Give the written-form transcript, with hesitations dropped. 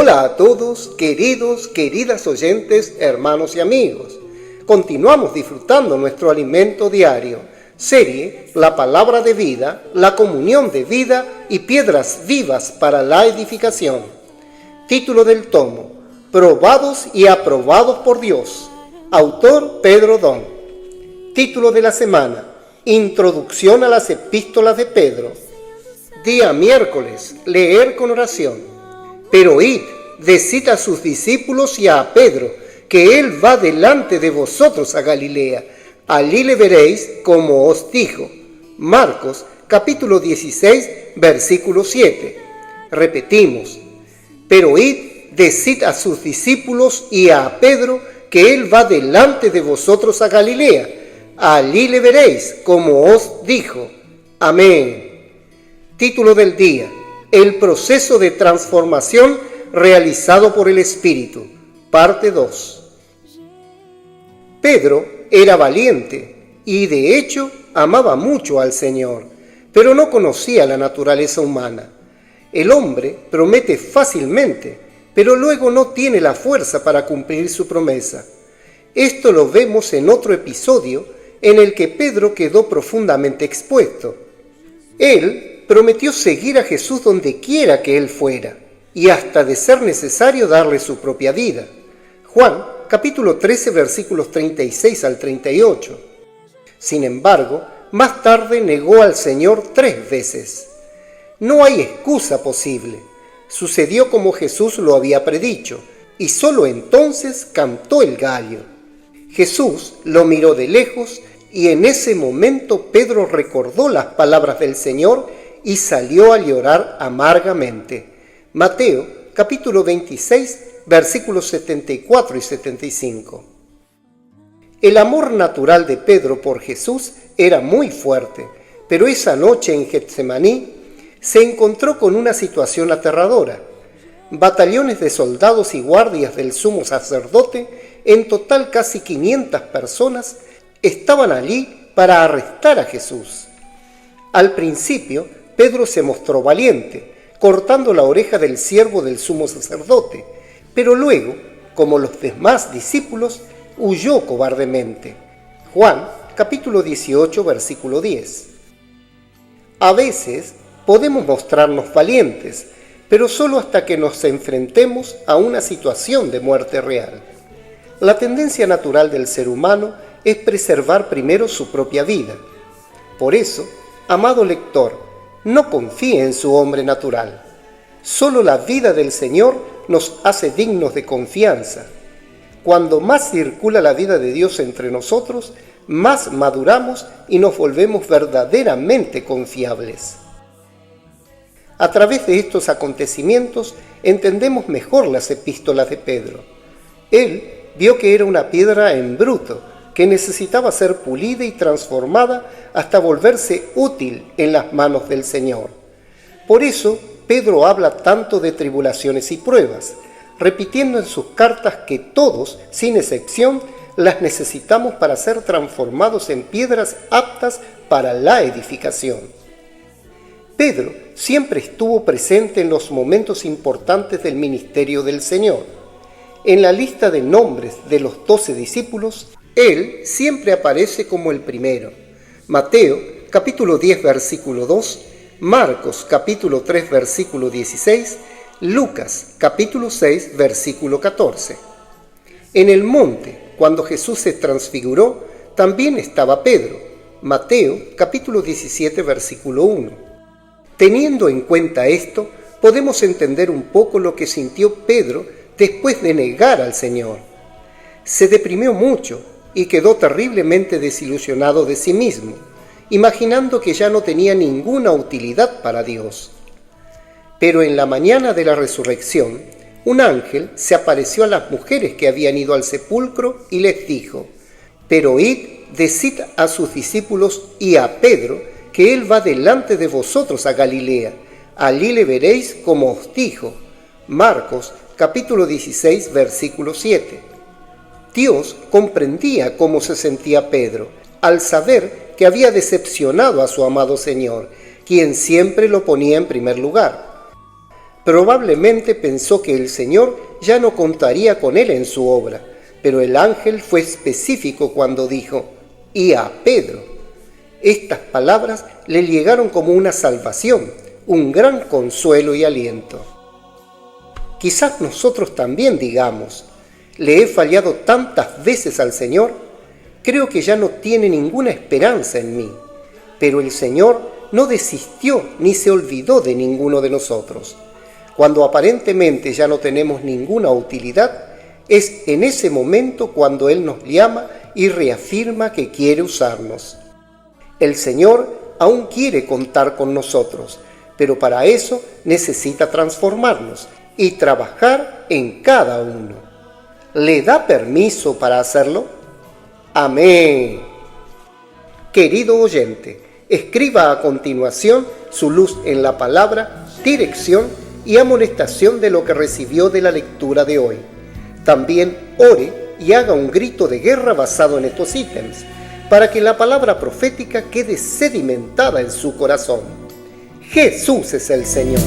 Hola a todos, queridas oyentes, hermanos y amigos. Continuamos disfrutando nuestro alimento diario, serie La Palabra de Vida, la Comunión de Vida y Piedras Vivas para la Edificación. Título del tomo, Probados y aprobados por Dios. Autor Pedro Don. Título de la semana, Introducción a las Epístolas de Pedro. Día miércoles, leer con oración. Pero id, decid a sus discípulos y a Pedro, que él va delante de vosotros a Galilea. Allí le veréis como os dijo. Marcos, capítulo 16, versículo 7. Repetimos. Pero id, decid a sus discípulos y a Pedro, que él va delante de vosotros a Galilea. Allí le veréis como os dijo. Amén. Título del día. El proceso de transformación realizado por el Espíritu, parte 2. Pedro era valiente y de hecho amaba mucho al Señor, pero no conocía la naturaleza humana. El hombre promete fácilmente, pero luego no tiene la fuerza para cumplir su promesa. Esto lo vemos en otro episodio en el que Pedro quedó profundamente expuesto. Él prometió seguir a Jesús donde quiera que él fuera, y hasta de ser necesario darle su propia vida. Juan, capítulo 13, versículos 36 al 38. Sin embargo, más tarde negó al Señor 3 veces. No hay excusa posible. Sucedió como Jesús lo había predicho, y solo entonces cantó el gallo. Jesús lo miró de lejos, y en ese momento Pedro recordó las palabras del Señor y salió a llorar amargamente. Mateo, capítulo 26, versículos 74 y 75. El amor natural de Pedro por Jesús era muy fuerte, pero esa noche en Getsemaní se encontró con una situación aterradora. Batallones de soldados y guardias del sumo sacerdote, en total casi 500 personas, estaban allí para arrestar a Jesús. Al principio, Pedro se mostró valiente, cortando la oreja del siervo del sumo sacerdote, pero luego, como los demás discípulos, huyó cobardemente. Juan, capítulo 18, versículo 10. A veces podemos mostrarnos valientes, pero solo hasta que nos enfrentemos a una situación de muerte real. La tendencia natural del ser humano es preservar primero su propia vida. Por eso, amado lector, no confíe en su hombre natural. Solo la vida del Señor nos hace dignos de confianza. Cuando más circula la vida de Dios entre nosotros, más maduramos y nos volvemos verdaderamente confiables. A través de estos acontecimientos entendemos mejor las epístolas de Pedro. Él vio que era una piedra en bruto, que necesitaba ser pulida y transformada hasta volverse útil en las manos del Señor. Por eso, Pedro habla tanto de tribulaciones y pruebas, repitiendo en sus cartas que todos, sin excepción, las necesitamos para ser transformados en piedras aptas para la edificación. Pedro siempre estuvo presente en los momentos importantes del ministerio del Señor. En la lista de nombres de los 12 discípulos, él siempre aparece como el primero. Mateo, capítulo 10, versículo 2, Marcos, capítulo 3, versículo 16, Lucas, capítulo 6, versículo 14. En el monte, cuando Jesús se transfiguró, también estaba Pedro. Mateo, capítulo 17, versículo 1. Teniendo en cuenta esto, podemos entender un poco lo que sintió Pedro después de negar al Señor. Se deprimió mucho y quedó terriblemente desilusionado de sí mismo, imaginando que ya no tenía ninguna utilidad para Dios. Pero en la mañana de la resurrección, un ángel se apareció a las mujeres que habían ido al sepulcro y les dijo: «Pero id, decid a sus discípulos y a Pedro que él va delante de vosotros a Galilea. Allí le veréis como os dijo». Marcos, capítulo 16, versículo 7. Dios comprendía cómo se sentía Pedro al saber que había decepcionado a su amado Señor, quien siempre lo ponía en primer lugar. Probablemente pensó que el Señor ya no contaría con él en su obra, pero el ángel fue específico cuando dijo: «y a Pedro». Estas palabras le llegaron como una salvación, un gran consuelo y aliento. Quizás nosotros también digamos: «Le he fallado tantas veces al Señor, creo que ya no tiene ninguna esperanza en mí». Pero el Señor no desistió ni se olvidó de ninguno de nosotros. Cuando aparentemente ya no tenemos ninguna utilidad, es en ese momento cuando Él nos llama y reafirma que quiere usarnos. El Señor aún quiere contar con nosotros, pero para eso necesita transformarnos y trabajar en cada uno. ¿Le da permiso para hacerlo? Amén. Querido oyente, escriba a continuación su luz en la palabra, dirección y amonestación de lo que recibió de la lectura de hoy. También ore y haga un grito de guerra basado en estos ítems, para que la palabra profética quede sedimentada en su corazón. Jesús es el Señor.